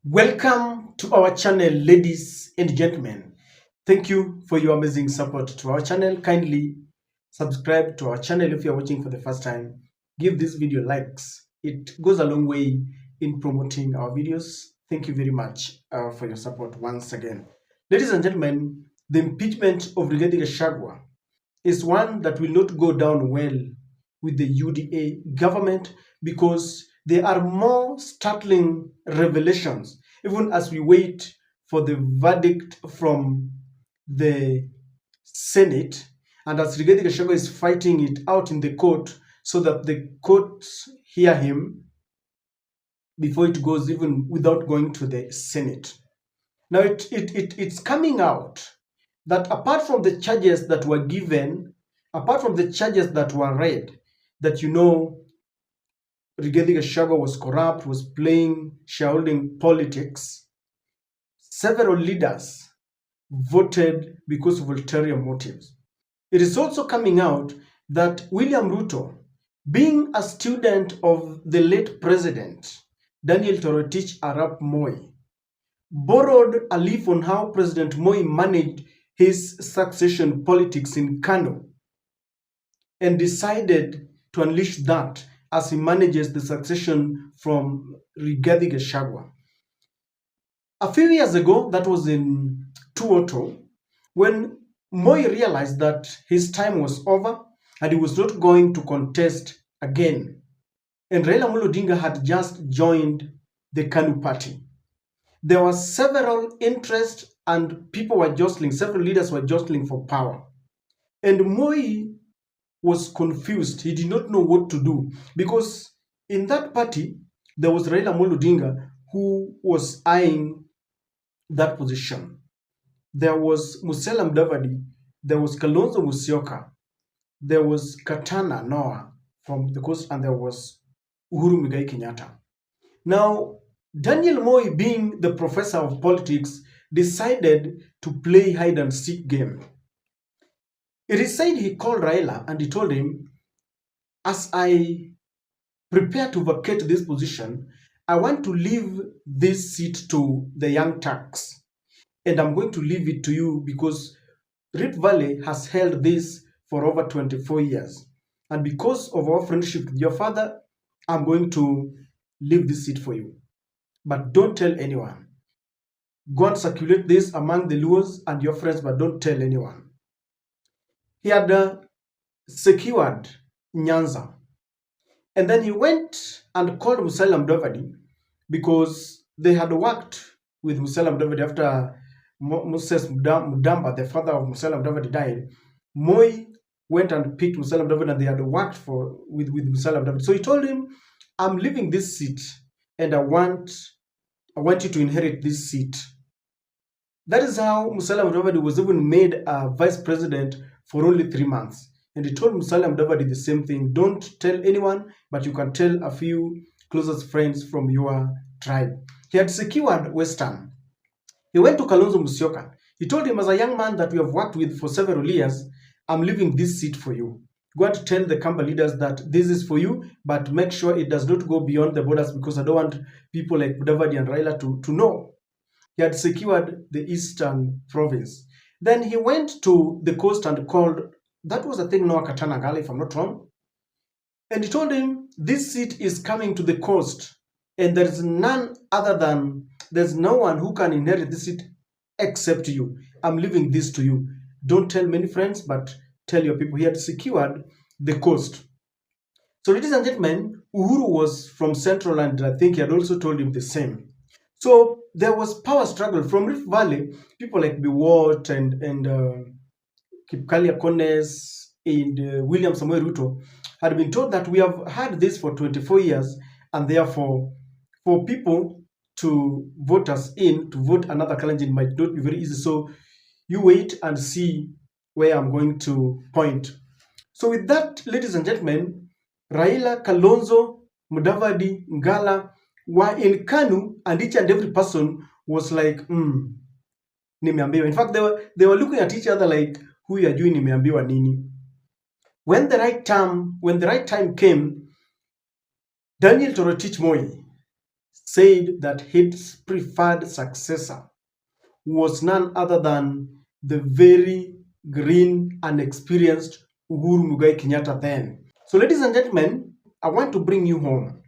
Welcome to our channel, ladies and gentlemen. Thank you for your amazing support to our channel. Kindly subscribe to our channel if you are watching for the first time. Give this video likes. It goes a long way in promoting our videos. Thank you very much for your support once again. Ladies and gentlemen, the impeachment of Rigathi Gachagua is one that will not go down well with the UDA government because there are more startling revelations, even as we wait for the verdict from the Senate, and as Rigathi Gachagua is fighting it out in the court so that the courts hear him before it goes even without going to the Senate. Now it's coming out that apart from the charges that were given, apart from the charges that were read, that Rigathi Gachagua was corrupt, was playing shareholding politics, several leaders voted because of ulterior motives. It is also coming out that William Ruto, being a student of the late president, Daniel Toroitich Arap Moi, borrowed a leaf on how President Moi managed his succession politics in Kano and decided to unleash that as he manages the succession from Rigathi Gachagua. A few years ago, that was in 2020, when Moi realized that his time was over and he was not going to contest again, and Raila Amolo Odinga had just joined the KANU party. There were several interests and people were jostling, several leaders were jostling for power. And Moi was confused. He did not know what to do because in that party, there was Raila Amolo Odinga who was eyeing that position. There was Musalia Mudavadi, there was Kalonzo Musyoka, there was Katana Noah from the coast, and there was Uhuru Muigai Kenyatta. Now, Daniel Moi, being the professor of politics, decided to play hide and seek game. It is said he called Raila and he told him, as I prepare to vacate this position, I want to leave this seat to the young Turks. And I'm going to leave it to you because Rift Valley has held this for over 24 years. And because of our friendship with your father, I'm going to leave this seat for you. But don't tell anyone. Go and circulate this among the Luos and your friends, but don't tell anyone. He had secured Nyanza. And then he went and called Musalia Mudavadi because they had worked with Musalia Mudavadi after Moses Mudamba, the father of Musalia Mudavadi, died. Moi went and picked Musalia Mudavadi and they had worked with Musalia Mudavadi. So he told him, I'm leaving this seat and I want you to inherit this seat. That is how Musalia Mudavadi was even made a vice president for only 3 months. And he told Musalia Mudavadi the same thing. Don't tell anyone, but you can tell a few closest friends from your tribe. He had secured Western. He went to Kalonzo Musyoka. He told him, as a young man that we have worked with for several years, I'm leaving this seat for you. Go and tell the Kamba leaders that this is for you, but make sure it does not go beyond the borders because I don't want people like Mudavadi and Raila to know. He had secured the eastern province. Then he went to the coast and called, that was I think Noah Katana Gali, if I'm not wrong. And he told him, this seat is coming to the coast and there's no one who can inherit this seat except you. I'm leaving this to you. Don't tell many friends, but tell your people. He had secured the coast. So ladies and gentlemen, Uhuru was from Central and I think he had also told him the same. So there was power struggle from Rift Valley. People like Biwott and Kipkalia Kones and William Samuel Ruto had been told that we have had this for 24 years and therefore for people to vote us in, to vote another candidate might not be very easy. So you wait and see where I'm going to point. So with that, ladies and gentlemen, Raila, Kalonzo, Mudavadi, Ngala were in KANU and each and every person was like, nimeambiwa. In fact, they were looking at each other like, who ya jui nimeambiwa nini? When the right time came, Daniel Toroitich Moi said that his preferred successor was none other than the very green and experienced Uhuru Muigai Kenyatta then. So, ladies and gentlemen, I want to bring you home.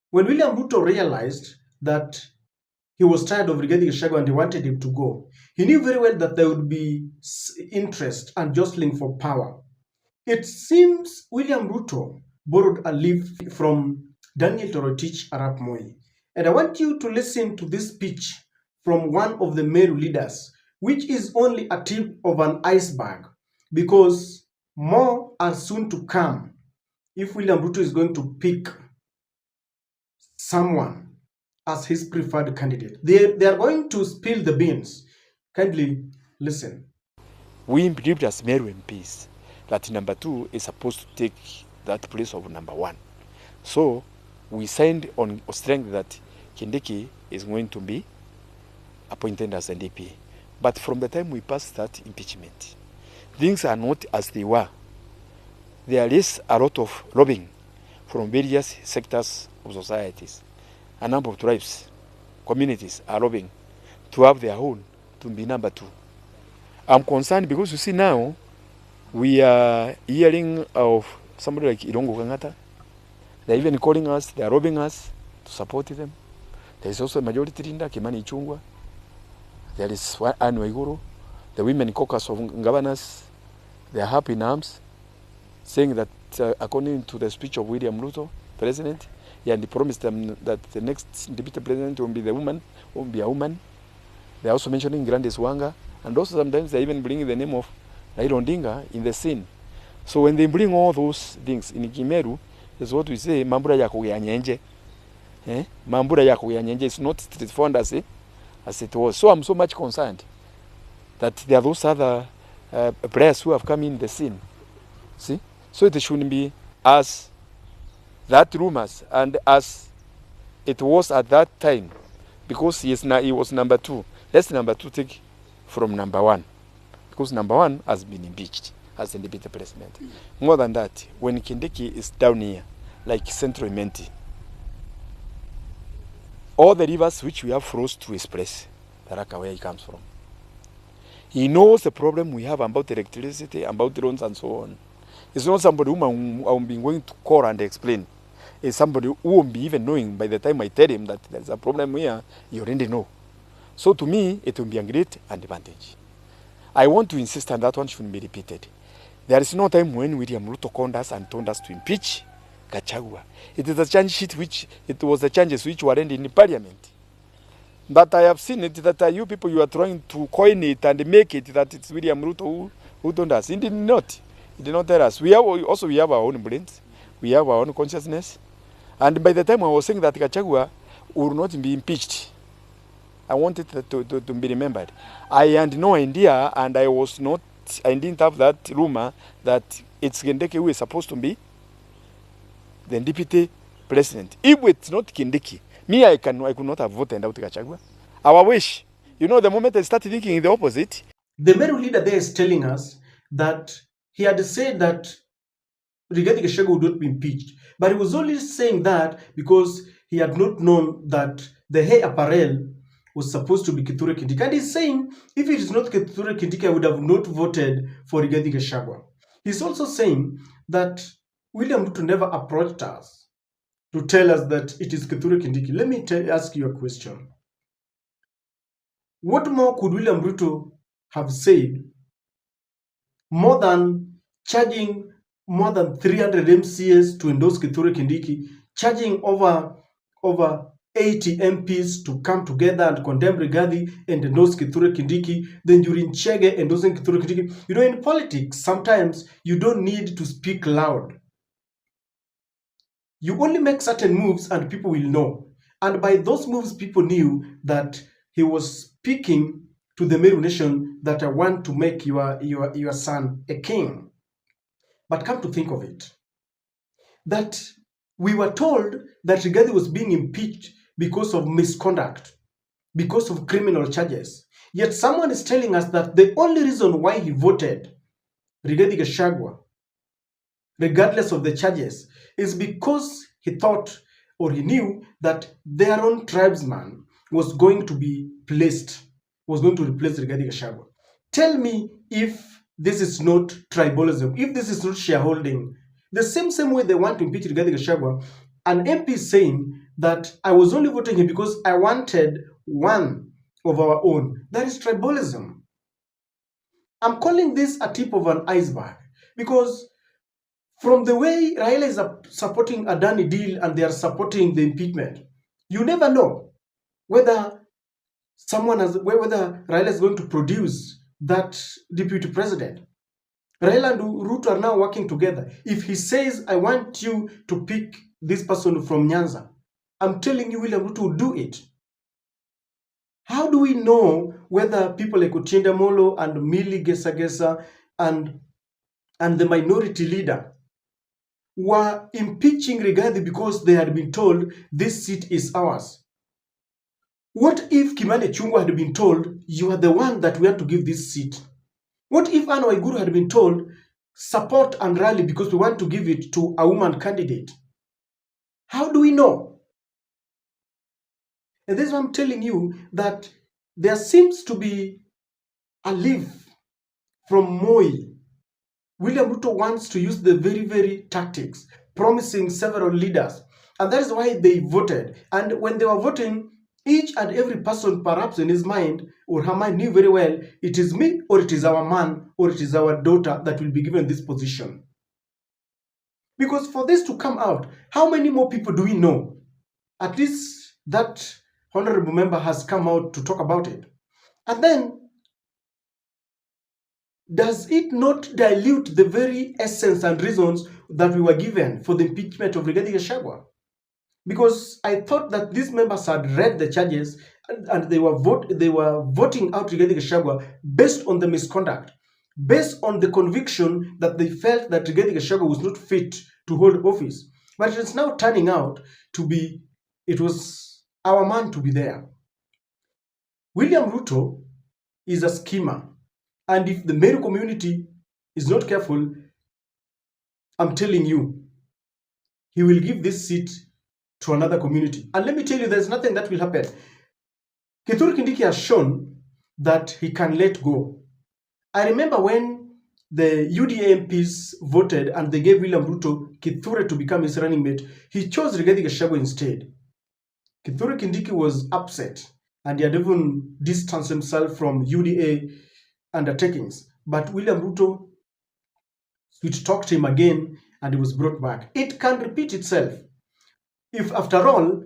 When William Ruto realized that he was tired of Rigathi Gachagua and he wanted him to go, he knew very well that there would be interest and jostling for power. It seems William Ruto borrowed a leaf from Daniel Torotich Arap Moi. And I want you to listen to this speech from one of the Meru leaders, which is only a tip of an iceberg, because more are soon to come if William Ruto is going to pick someone as his preferred candidate. They are going to spill the beans. Kindly listen. We believed as Meru MPs that number 2 is supposed to take that place of number 1. So we signed on strength that Kindiki is going to be appointed as NDP. But from the time we passed that impeachment, things are not as they were. There is a lot of lobbying from various sectors of societies. A number of tribes, communities are lobbying to have their own, to be number 2. I'm concerned because you see now, we are hearing of somebody like Irongo Kangata. They're even calling us, they're robbing us to support them. There is also a majority leader, Kimani Ichung'wah. There is Anne Waiguru, the women caucus of governors. They are up in arms, saying that according to the speech of William Ruto, president, he promised them that the next deputy president will be the woman, will be a woman. They are also mentioning Grandes Wanga, and also sometimes they even bring the name of Raila Odinga in the scene. So when they bring all those things in Kimeru, is what we say, Mambura ya kugea nyenje. Mambura ya kugea nyenje is not straightforward as it was. So I'm so much concerned that there are those other players who have come in the scene. See? So it shouldn't be as that rumors and as it was at that time, because he was number 2. Let's number 2 take from number 1, because number 1 has been impeached as the deputy president. More than that, when Kindiki is down here, like Central Imenti, all the rivers which we have froze to his place, Taraka, where he comes from. He knows the problem we have about electricity, about drones and so on. It's not somebody whom I'm going to call and explain. It's somebody who won't be even knowing by the time I tell him that there's a problem here, he already know. So to me, it will be a great advantage. I want to insist on that one shouldn't be repeated. There is no time when William Ruto called us and told us to impeach Gachagua. It is a change sheet which, it was the changes which were ending in parliament. But I have seen it that you people, you are trying to coin it and make it that it's William Ruto who told us. He did not. He did not tell us. We have our own brains. We have our own consciousness. And by the time I was saying that Gachagua would not be impeached, I wanted to be remembered. I had no idea, and I didn't have that rumor that it's Kindiki who is supposed to be the deputy president. If it's not Kindiki, me, I could not have voted out Gachagua. Our wish. You know, the moment I started thinking the opposite. The Meru leader there is telling us that he had said that Rigathi Gachagua would not be impeached. But he was only saying that because he had not known that the hair apparel was supposed to be Kithure Kindiki. And he's saying, if it is not Kithure Kindiki, I would have not voted for Rigathi Gachagua. He's also saying that William Ruto never approached us to tell us that it is Kithure Kindiki. Let me ask you a question. What more could William Ruto have said more than charging more than 300 MCAs to endorse Kithure Kindiki, charging over 80 MPs to come together and condemn Rigathi and endorse Kithure Kindiki, then during Chege endorsing Kithure Kindiki? You know, in politics, sometimes you don't need to speak loud. You only make certain moves and people will know. And by those moves, people knew that he was speaking to the Meru nation that I want to make your son a king. But come to think of it, that we were told that Rigathi was being impeached because of misconduct, because of criminal charges. Yet someone is telling us that the only reason why he voted Rigathi Gachagua, regardless of the charges, is because he thought or he knew that their own tribesman was going to be placed, was going to replace Rigathi Gachagua. Tell me if this is not tribalism, if this is not shareholding. The same way they want to impeach Rigathi Gachagua, an MP saying that I was only voting him because I wanted one of our own. That is tribalism. I'm calling this a tip of an iceberg because from the way Raila is supporting Adani deal and they are supporting the impeachment, you never know whether whether Raila is going to produce that deputy president. Raila and Ruto are now working together. If he says, I want you to pick this person from Nyanza, I'm telling you, William Ruto will do it. How do we know whether people like Otiende Molo and Millie Gesagesa and the minority leader were impeaching Rigathi because they had been told this seat is ours? What if Kimani Ichung'wah had been told you are the one that we have to give this seat? What if Anne Waiguru had been told support and rally because we want to give it to a woman candidate? How do we know? And this is why I'm telling you that there seems to be a leaf from Moi. William Ruto wants to use the very tactics, promising several leaders. And that is why they voted. And when they were voting, each and every person perhaps in his mind or her mind knew very well, it is me or it is our man or it is our daughter that will be given this position. Because for this to come out, how many more people do we know? At least that honorable member has come out to talk about it. And then, does it not dilute the very essence and reasons that we were given for the impeachment of Rigathi Gachagua? Because I thought that these members had read the charges and they were voting out Rigathi Gachagua based on the misconduct, based on the conviction that they felt that Rigathi Gachagua was not fit to hold office. But it is now turning out to be, it was our man to be there. William Ruto is a schemer. And if the Meru community is not careful, I'm telling you, he will give this seat to another community. And let me tell you, there's nothing that will happen. Kithure Kindiki has shown that he can let go. I remember when the UDA MPs voted and they gave William Ruto Kithure to become his running mate, he chose Rigathi Gachagua instead. Kithure Kindiki was upset and he had even distanced himself from UDA undertakings. But William Ruto sweet-talked him again and he was brought back. It can repeat itself. If after all,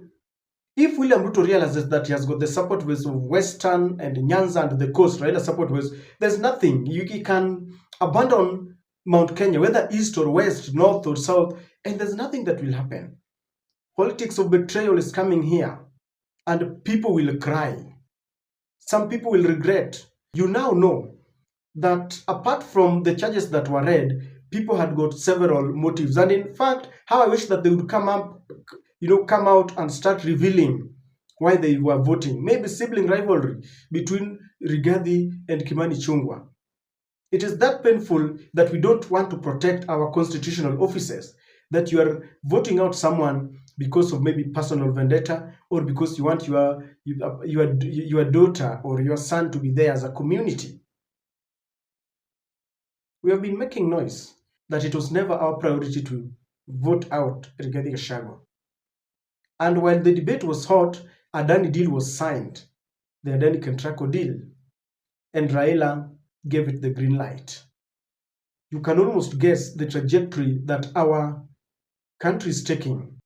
if William Ruto realizes that he has got the support with Western and Nyanza and the coast, Raila support with, there's nothing. He can abandon Mount Kenya, whether east or west, north or south, and there's nothing that will happen. Politics of betrayal is coming here, and people will cry. Some people will regret. You now know that apart from the charges that were read, people had got several motives. And in fact, how I wish that they would come out and start revealing why they were voting. Maybe sibling rivalry between Rigathi and Kimani Ichung'wah. It is that painful that we don't want to protect our constitutional offices, that you are voting out someone because of maybe personal vendetta or because you want your daughter or your son to be there as a community. We have been making noise that it was never our priority to vote out Rigathi Gachagua. And while the debate was hot, Adani deal was signed, the Adani Kentraco deal, and Raila gave it the green light. You can almost guess the trajectory that our country is taking.